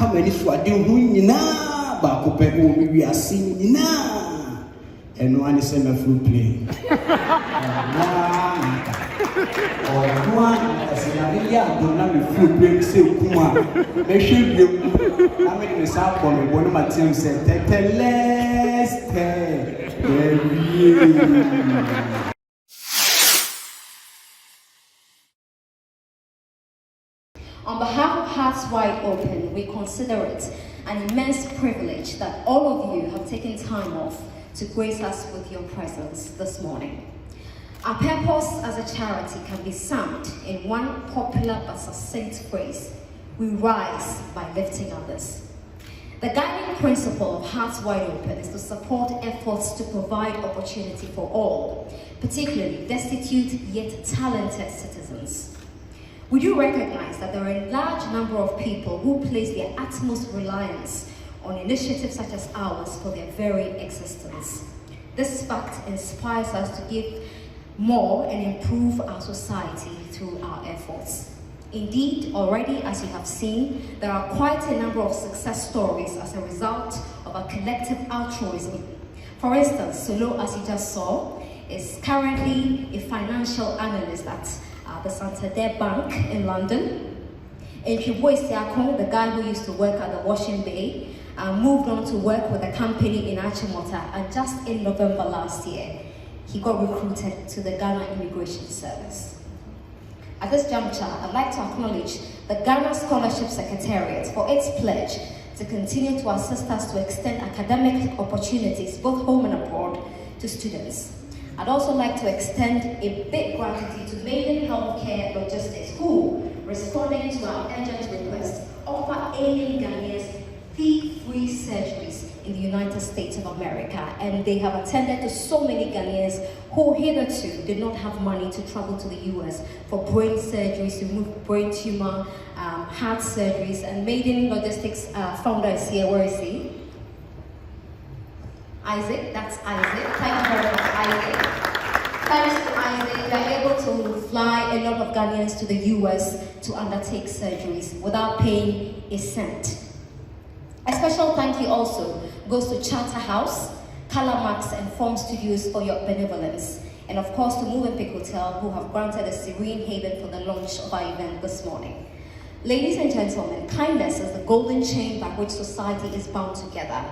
come any swadi hunina, Bacope, we are singing now. And one is a flute play. Or one as in a year, do not flute play, say Kuma. They should be. I mean, the South for me, one of my team said, let's On behalf of Hearts Wide Open, we consider it an immense privilege that all of you have taken time off to grace us with your presence this morning. Our purpose as a charity can be summed in one popular but succinct phrase: we rise by lifting others. The guiding principle of Hearts Wide Open is to support efforts to provide opportunity for all, particularly destitute yet talented citizens. We do recognize that there are a large number of people who place their utmost reliance on initiatives such as ours for their very existence. This fact inspires us to give more and improve our society through our efforts. Indeed, already, as you have seen, there are quite a number of success stories as a result of our collective altruism. For instance, Solo, as you just saw, is currently a financial analyst at the Santander Bank in London. And Kibo Isiakon, the guy who used to work at the Washing Bay, moved on to work with a company in Achimota, and just in November last year, he got recruited to the Ghana Immigration Service. At this juncture, I'd like to acknowledge the Ghana Scholarship Secretariat for its pledge to continue to assist us to extend academic opportunities, both home and abroad, to students. I'd also like to extend a big gratitude to Maiden Healthcare Logistics, who, responding to our urgent request, offer alien Ghanaians fee-free surgeries in the United States of America. And they have attended to so many Ghanaians who hitherto did not have money to travel to the US for brain surgeries, to remove brain tumor, heart surgeries. And Maiden Logistics founder is here. Where is he? Isaac, that's Isaac. Thank you very much, Isaac. Thanks to Isaac, we are able to fly a lot of Ghanaians to the US to undertake surgeries without paying a cent. A special thank you also goes to Charterhouse, Colormax, and Form Studios for your benevolence. And of course to Movenpick Hotel, who have granted a serene haven for the launch of our event this morning. Ladies and gentlemen, kindness is the golden chain by which society is bound together.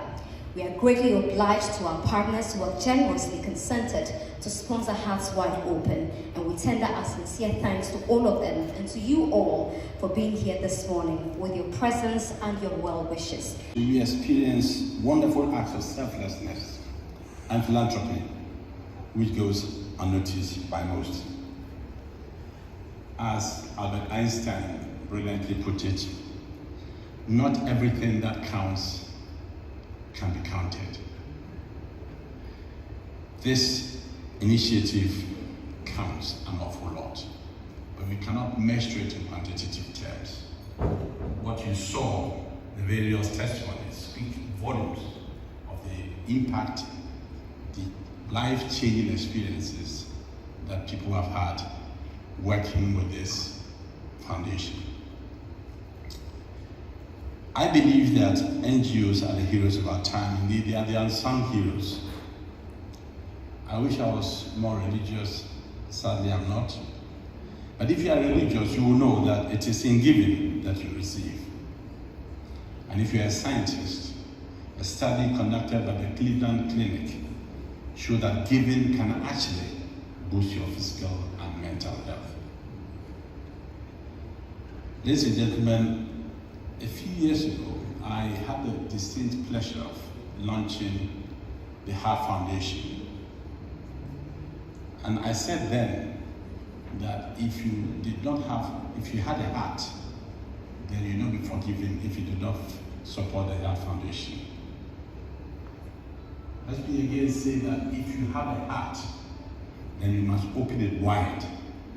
We are greatly obliged to our partners who have generously consented to sponsor Hearts Wide Open, and we tender our sincere thanks to all of them and to you all for being here this morning with your presence and your well wishes. We experience wonderful acts of selflessness and philanthropy, which goes unnoticed by most. As Albert Einstein brilliantly put it, not everything that counts can be counted. This initiative counts an awful lot, but we cannot measure it in quantitative terms. What you saw, the various testimonies, speak volumes of the impact, the life-changing experiences that people have had working with this foundation. I believe that NGOs are the heroes of our time. Indeed, they are the unsung heroes. I wish I was more religious. Sadly, I'm not. But if you are religious, you will know that it is in giving that you receive. And if you are a scientist, a study conducted by the Cleveland Clinic showed that giving can actually boost your physical and mental health. Ladies and gentlemen, a few years ago, I had the distinct pleasure of launching the Heart Foundation. And I said then that if you had a heart, then you'll not be forgiven if you do not support the Heart Foundation. Let me again say that if you have a heart, then you must open it wide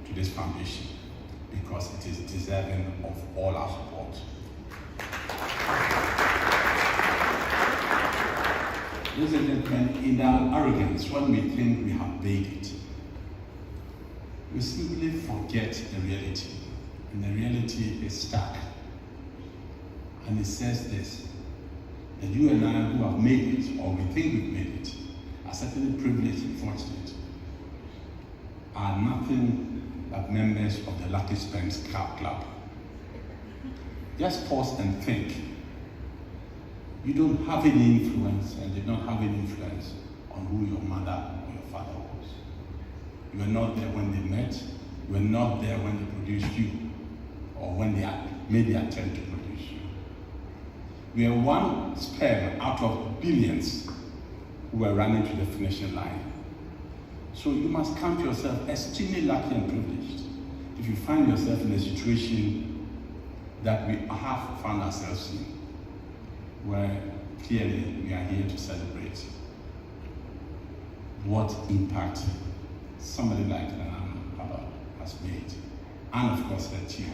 to this foundation because it is deserving of all our support. Ladies and gentlemen, in our arrogance, when we think we have made it, we simply forget the reality, and the reality is stark. And it says this, that you and I who have made it, or we think we've made it, are certainly privileged and fortunate, are nothing but members of the Lucky Spence Club. Just pause and think. You don't have any influence and did not have any influence on who your mother or your father was. You were not there when they met. You were not there when they produced you, or when they made the attempt to produce you. We are one sperm out of billions who were running to the finishing line. So you must count yourself extremely lucky and privileged if you find yourself in a situation that we have found ourselves in, where clearly we are here to celebrate what impact somebody like Aba has made, and of course her team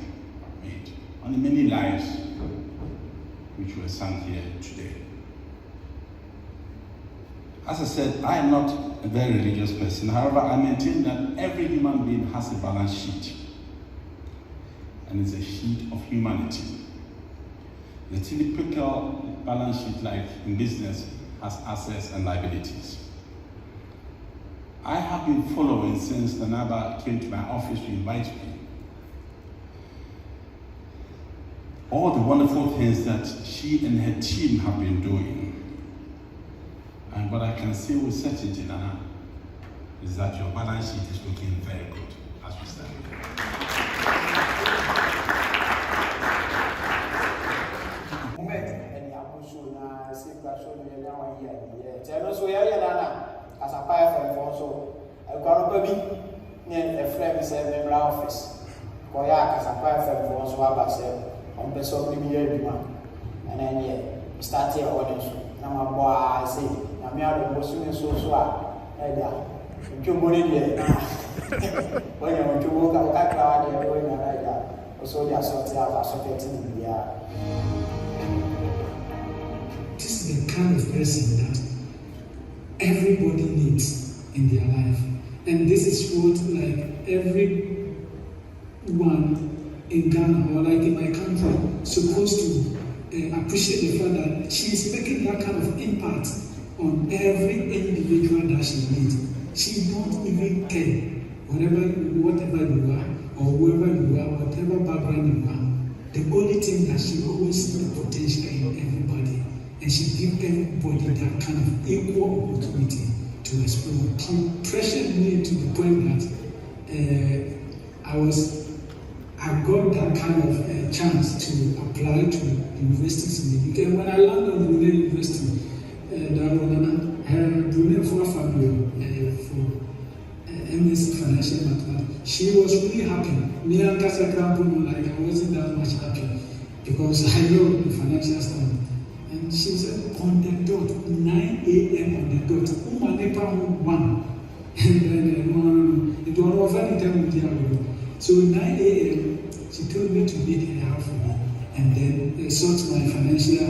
made, on the many lives which were sung here today. As I said, I am not a very religious person. However, I maintain that every human being has a balance sheet, and it's a sheet of humanity. The typical balance sheet, like in business, has assets and liabilities. I have been following since Aba came to my office to invite me all the wonderful things that she and her team have been doing. And what I can say with certainty, Nana, is that your balance sheet is looking very good as we stand here. As a fire for so I got a baby near a friend is a member office. Koyak as a fire for so Aba said, on the so and then yeah, start here audience. Now my boy, I say, I'm here to soon so you when you want to walk out that crowd, you're going like that. Also, they are sorting out a socket in the This is the kind of person that everybody needs in their life, and this is what like everyone in Ghana or like in my country supposed to appreciate the fact that she is making that kind of impact on every individual that she meets. She don't even care whatever you are or whoever you are, whatever background you are. The only thing that she always sees the potential in everybody. And she gives everybody that kind of equal opportunity to explore. She pressured me to the point that I got that kind of chance to apply to universities in the UK. And when I landed on Brunei University, Brunei for MSc Financial Mathematics, she was really happy. Me and like I wasn't that much happy because I know the financial stuff. And she said, on the dot, 9 a.m. on the dot, one. And then it was very time. So 9 a.m., she told me to meet her for me. And then sought my financial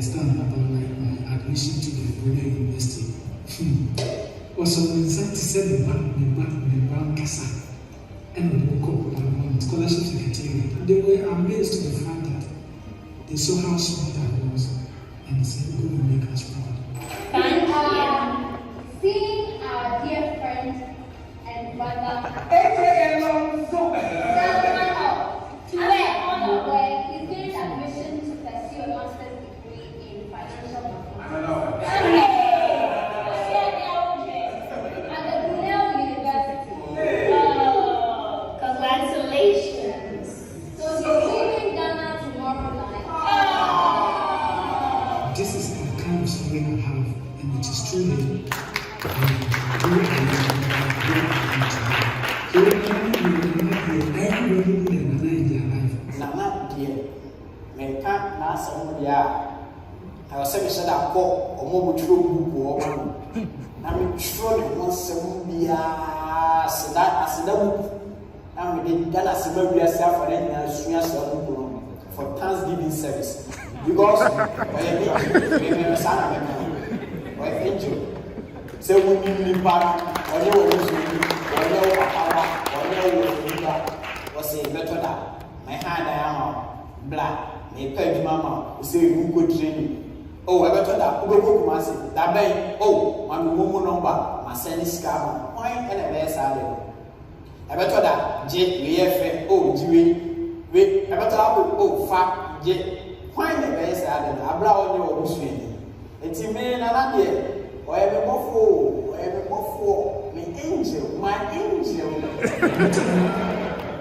stand about my admission to the Brunei University. Also, when Santi said the bank Kasa, and we woke up scholarship secretary, they were amazed to the fact that they saw how smart I was. And said, "Go and make us proud." Thank you. Seeing our dear friend and brother, where he's getting admission to pursue a master's degree in financial mathematics. At the Brunel University. Oh, congratulations. So he's leaving Ghana tomorrow night. This is the kind of story I have, and it is truly everybody with another in their life. Nana, dear, may can't ask some I was saying that for a moment true. I mean, surely once some so that as the book, and we did that as a very self and for Thanksgiving service. Because when son of a angel, so we need back or you was a better that my hand I am black me pay the mama, we say you go training. Oh, I better that go Kumasi. That bay, oh, my woman number, my son is scam. Why and a best salad? I better that J, we oh, G, wait, I better oh, fat J. Why the best salad? I blow on your bushing. It's a man and I did. Or every buffalo, my angel, my angel.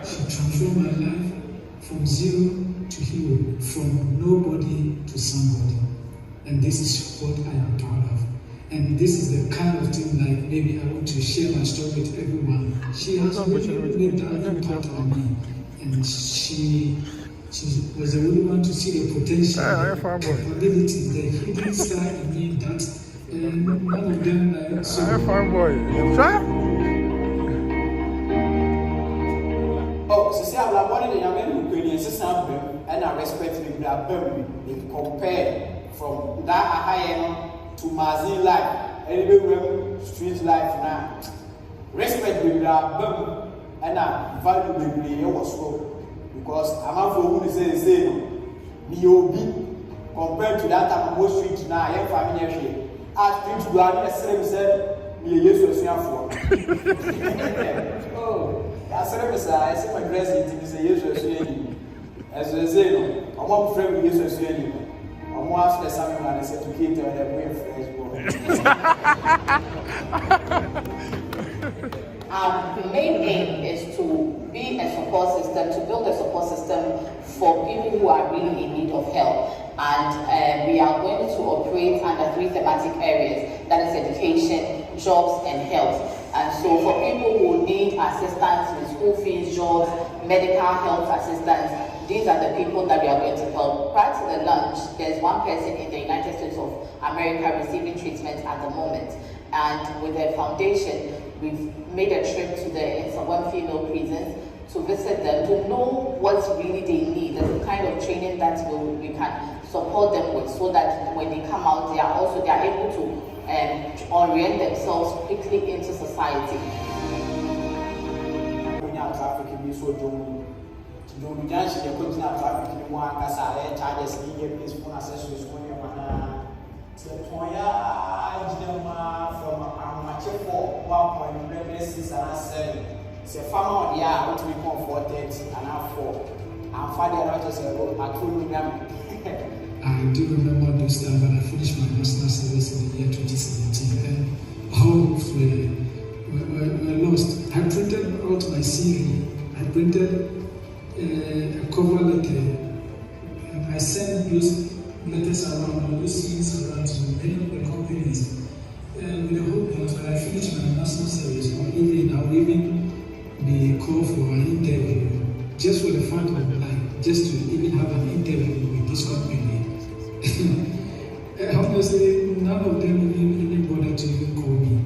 She transformed my life from zero to hero, from nobody to somebody. And this is what I am proud of. And this is the kind of thing like maybe I want to share my story with everyone. She has really made that impact on me. And she was the only one to see the potential, the capabilities, the hidden side in me that none of them like so. Oh, so say I'm like one of the young men who can say something and I respect me that they compare from that high end to Mazin life, anyway, street life now. Respect me that and I value me was slow because I'm not for who say no. Me obi compared to that time most street now, I am familiar here. I street blood as same said me Jesus for. Oh. I see my dress it is a usual as I say, no, I'm one friend with Jesus. I'm one the Samuel and I said to keep the way the main aim is to be a support system, to build a support system for people who are really in need of help. And we are going to operate under 3 thematic areas, that is education, jobs, and health. And so for people who need assistance with school fees, jobs, medical health assistance, these are the people that we are going to help. Prior to the launch, there's one person in the United States of America receiving treatment at the moment. And with the foundation, we've made a trip to the Nsawam female prisons to visit them, to know what really they need, the kind of training that we can support them with, so that when they come out, they are able to orient themselves quickly into society. When you are trafficking, you so don't judge the continental trafficking one as I charges media peaceful accessories when you are from Amateur for 1.6 it's a farmer of the year, which we call 430 and half 4. And father, I just I do remember those times when I finished my national service in the year 2017, and hopes were lost. I printed out my CV, I printed a cover letter, and I sent those letters around, those CVs around to many of the companies. And with the hope that when I finish my national service, I will even be called for an interview, just for the fun of life, just to even have an interview with this company. Honestly, none of them even bothered to even call me.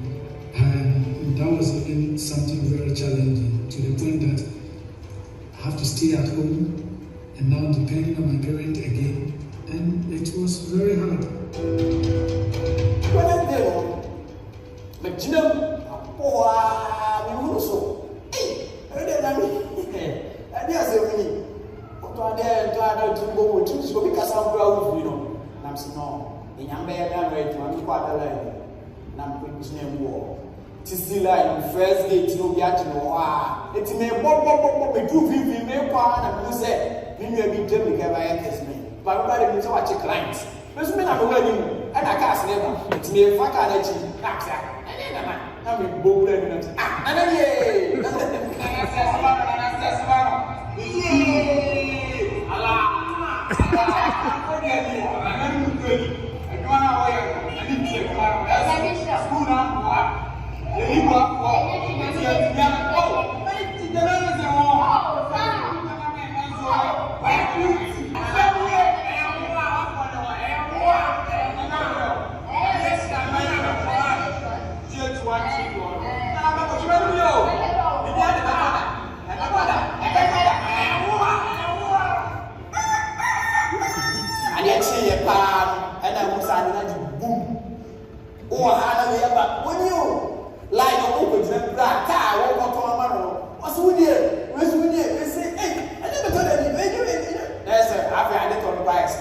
And that was even something very challenging, to the point that I have to stay at home and now depending on my parent again. And it was very hard. First gate, no get no. It's me, Bob, me do me, and you say, you may be doing me. But everybody needs to watch a client. There's men I'm wedding, and I can't never. It's me, if I can't let you. I'm in both legs. And then, yay!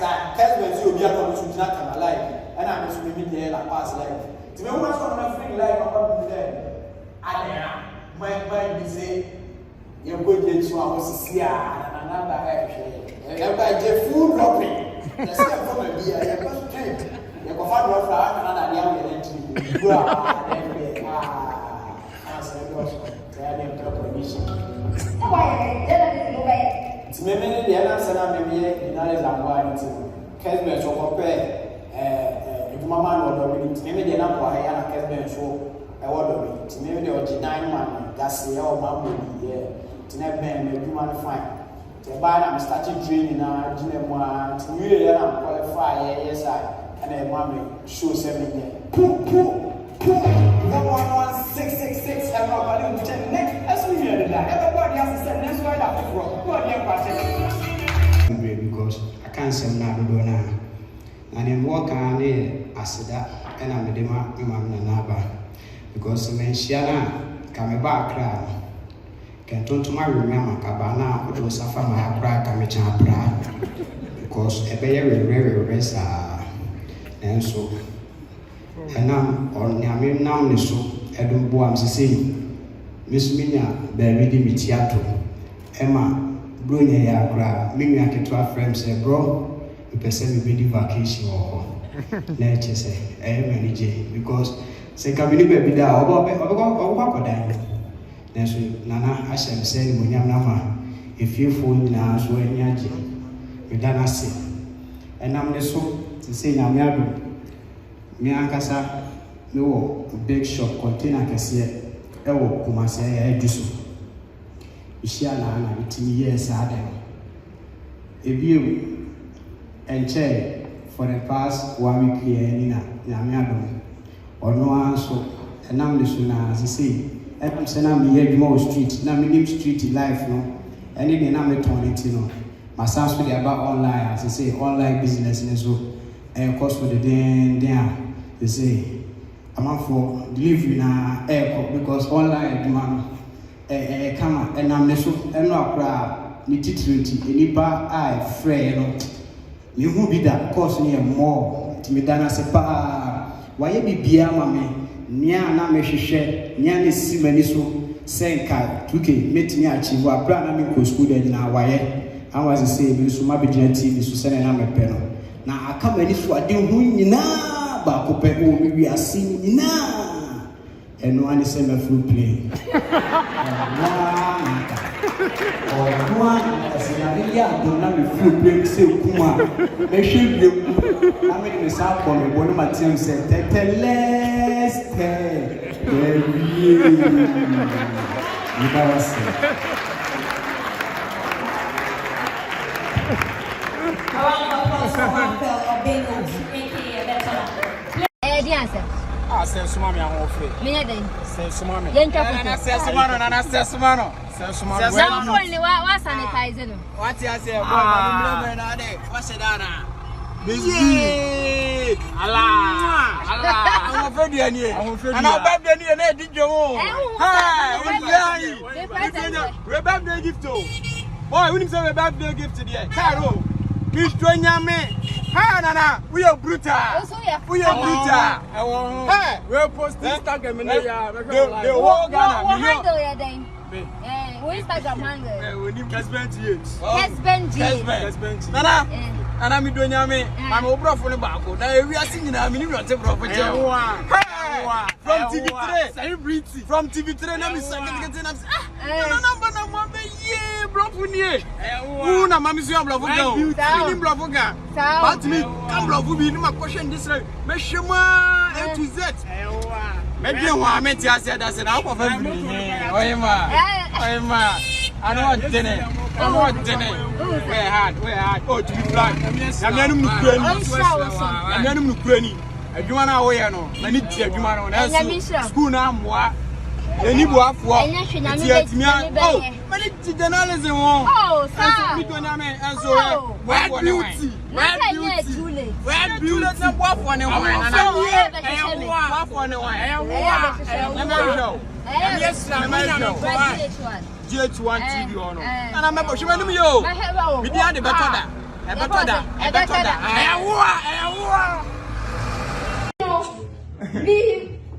that Kesben will be able to not come alive, and I'm just maybe there like past life. To me, what's on my free life, I'm not there. I might be say, you're going to get to our CCR and another action. Everybody get food dropping. There's not going to be a drink. You go find one flower and another young entry. You are there. Answer the question. They are the proposition. To me, the answer I may be in Alexander Kesben show compare. If Mamma or the maybe the number I am a Kesben show. I order it. Maybe the original man. That's the old man. Yeah. To never be human fine. The band I'm starting training now, Jimmy, to me, I'm qualified, yes, and then mommy shows everything. Pooh, pooh, pooh, 111666, everybody will check next. As we hear that, everybody has to say, that's why I'm from. Go on, here, because I can't say now, and then walk on it, I said that, and I'm the man, because the Shiana come back crowd. Can to my remember Cabana, but was suffer my crack and which I brought because a very rest and so. And now on Yamin now, so Edum Boam saying, Miss Mina, baby, Mitiato, Emma, Brunia Yagra, Mimiaki to our friends, say, bro, you perceive me vacation or nature say, amen, because say, Cabini baby, or Nanso nana ahyɛ me sɛ nimonyam nama efiefoɔ nyinaa so ani agye meda no ase ɛnam ne so te sɛ nyame adom me ankasa mewɔ big shop container kɛseɛ ɛwɔ Kumase yɛ adu so mehyia na metumi yɛɛ saa da no ebiem ɛnkyɛe for the past 1 week yɛ ani na nyame adom ɔno ara nso ɛnam ne so na sesei I'm saying I'm here more street. Now me street life, no. Any day now me turn it, no. My son's really about online, as they say, online business and so. And of course for the day, they say I'm out for delivery now airport because online demand come and I'm so I'm not proud. Me titulity enipa I free, no. Me who be that course near more. To me dana se pa. Why you be bia mama? Nia na mehwehwe nia ne simani so senka tuke metimi achieve wa bra na me ko school dey na waye I was say bi so ma be gina TV so sene na mepe no na aka mani so ade hu nyina ba ko pe o wi ase nyina eno ani se me full play ya do na me full play se kuma me hwe na me sa ko me bonu matem se teteleste I'm afraid you and I'll back the new and did your own. We're back the gift. Boy, we need to have a birthday gift today. Caro, Miss Joyame. Hi, Nana, we are brutal. We are brutal. Hey, we're posting Instagram in the whole Ghana. We Instagram handle. We need Kesben. Kesben. Nana, and I'm doing Yame. I'm over from the back. Now we are singing. I'm in the property. From TV3. Celebrity. From TV3. Now we second getting us. No, yeah, Blofunie. Who na mami so Blofuga? Ni Blofuga. But me, come Blofu be no question this way. Me shema A to Z. Maybe one meant to say that's an out of everything. Oyema. I know what dinner. I know what dinner. We're hard. Oh, to be black. I'm not Ukraine. I do want to wear no. I need to do my school now. What? Any boy for oh, many journalism. Oh, sir. Where beauty. Where beauty. Not what for no one. What for no one. Yes, GH1 TV on. And I'm a bush. We did the better.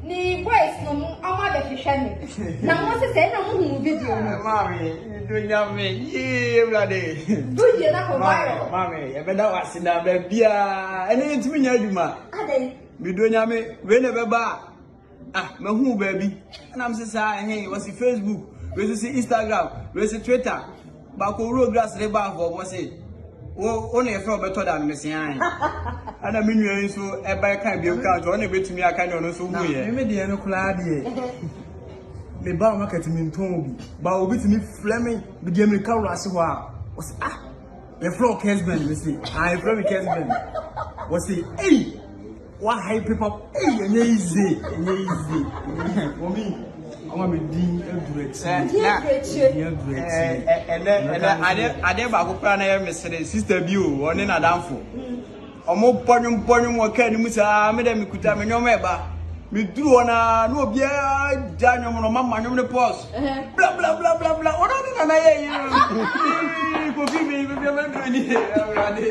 Ni voice no ama be hwehwe na mo se say na mo hu video no mami do nyame ye blade do ye na ko viral mami e be da wasina ba bia ene ntimi nya adwuma ade mi do nyame we ne be ba me hu ba bi na am se sa was Facebook we se Instagram we se Twitter ba ko ro grass re ba for mo se o na efe obeto da me se an ana me nua nso e ba kan bi o kan to na betumi aka ne ono so hu ye me de no kula de me ba market mi nton bi ba obi timi flame bi de me ka ro ase ho a o se e flow Kesben me say I flow Kesben o se hey what high people hey easy mommy Ama me di edureti ade ba ko pra na ye mesere sister bi o oni na danfo omo ponyum o ka ni musa me da me kuta me nyoma eba me duru ona na obi a da nyom no mama nyom ne pause bla bla bla bla bla ona ni na ye ko bi me be ni ade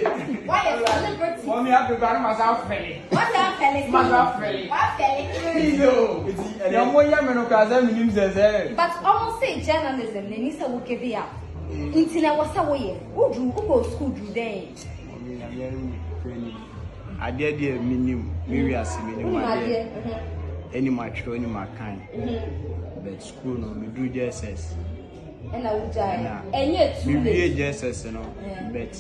why is celebrity mommy happy ba na masa fele what am fele masa fele what fele yo ya mo ya me no ka za mi nim ze but almost say journalism ne ni se wo ke bia intina wo sa wo ye wo dru wo school dru den ade de minim me wi ase minim ade any matro any makan but school no me do JSS and I would die enye too me JSS no but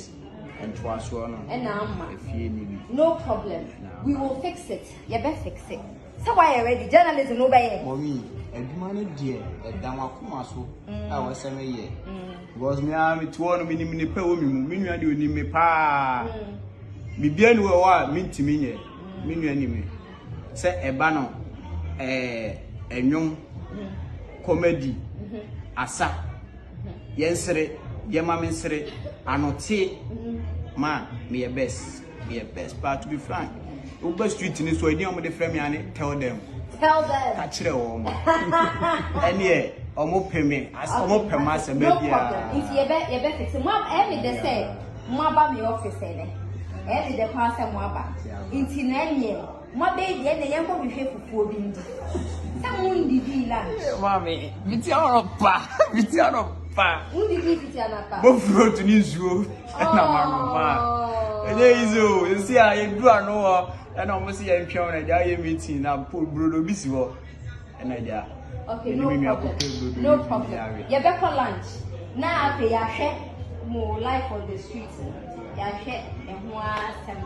and twaso no and amma efie ni bi no problem we will fix it you better fix it so why you ready journalism no buy mommy eduma no de edam akoma so a wo se me ye because me am to no me pa wo me nua de oni me pa me bia ni wo a me ntimi nye me nua ni me se eba no enwom comedy asa yensere yema me nsere anote man me best but to be frank Uber street ni so eni omo de frame ane tell them ka kire wo mo eni e omo peme as omo pema se me bia nti ye be fix mo every day say mo aba me office ene every day kwa say mo aba nti na enye mo be die ne ye ko hwe fufuo bi ndi se mo ndi bi la mami biti oro pa ndi bi biti ana pa bo fruit ni zuo na manoma ene izo esi a ye du ano ho na omo se ye ntwe na ja ye meeting na brodo bi si ho na ja okay no problem ye be for lunch na afi ya hwe mo life on the streets ya hwe ehun asem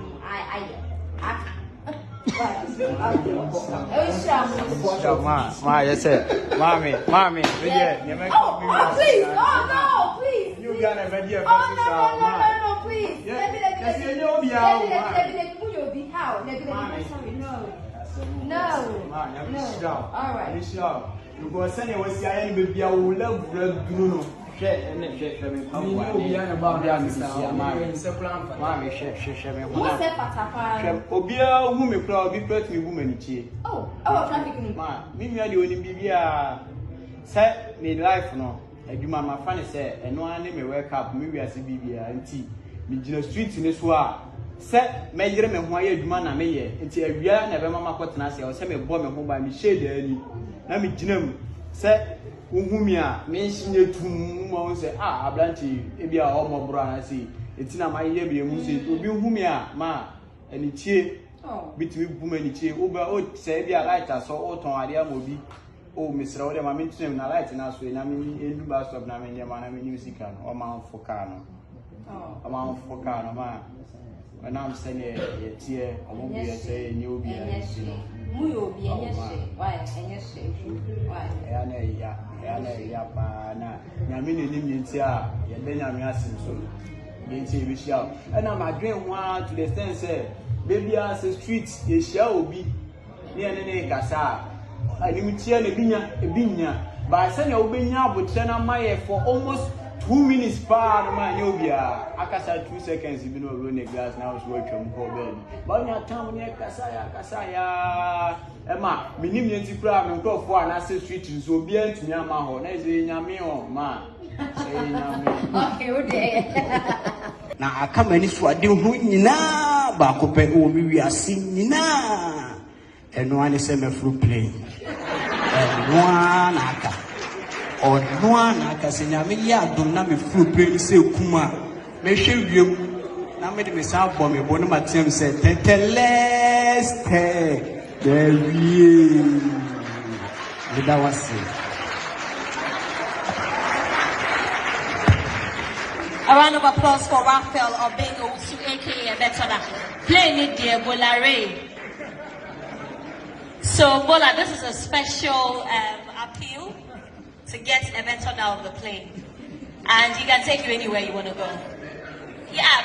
Ma, yes, sir. Mommy, please, no, please. You got a video. No, please. Yes, all right. You go send it with your baby. I will love Bruno. Share me. Obia who me proud be first me woman chi. Oh, traffic ni. Ma, me the only bibia. Say me life no. Adwuma ma fa ne say eno ane me wake up me wi ase bibia nti me gina street ni so a say me yire me ho aye adwuma na me ye nti awia na be mama kwotena se o say me bo me ho ba me shade ani na me gina mu say uhumi a me nsinye tum mo say abranti e bia o mo bro na say eti na ma ye bia mu say obi uhumi a ma ani tie bitimi bu ma ni tie oba o say bia light aso o ton ade amobi o misra ode ma me ntinem na light na so na me endu ba stop na me ndem na me music no o ma foka no ama foka no ma when I'm saying ye tie o mo bi say ni obi mu yo bi enye why enye why ya pa na nyame ne nim nti a ye be nyame asim so ye nti e bi shia na ma dwen ho to the sense say baby as a street ye shia obi ne kasa anim tie na binya ba say na obenya abotre na maye for almost 2 minutes pa no ma nyobia akasa 2 seconds bi no ro ne glass na so atwam ko baby ba nya tam ne kasa ya ema minim ye ntikura me nkofo a na say street nso obi antumi ama ho na say nyame ho ma say nyame okay o dey na aka mani so ade ho nyina ba ko pe o mi wiase nyina eno ani se me fru plane eno na aka se nyame ya adom na me fru plane se kuma me hwe wiem na me de me sa bo me bo na matem se teteleste dewie that was it. A round of applause for Raphael Obengo-Usu, aka Betona. Playing it dear Bolare. So Bola, this is a special appeal to get Betona out of the plane. And he can take you anywhere you want to go. Yeah.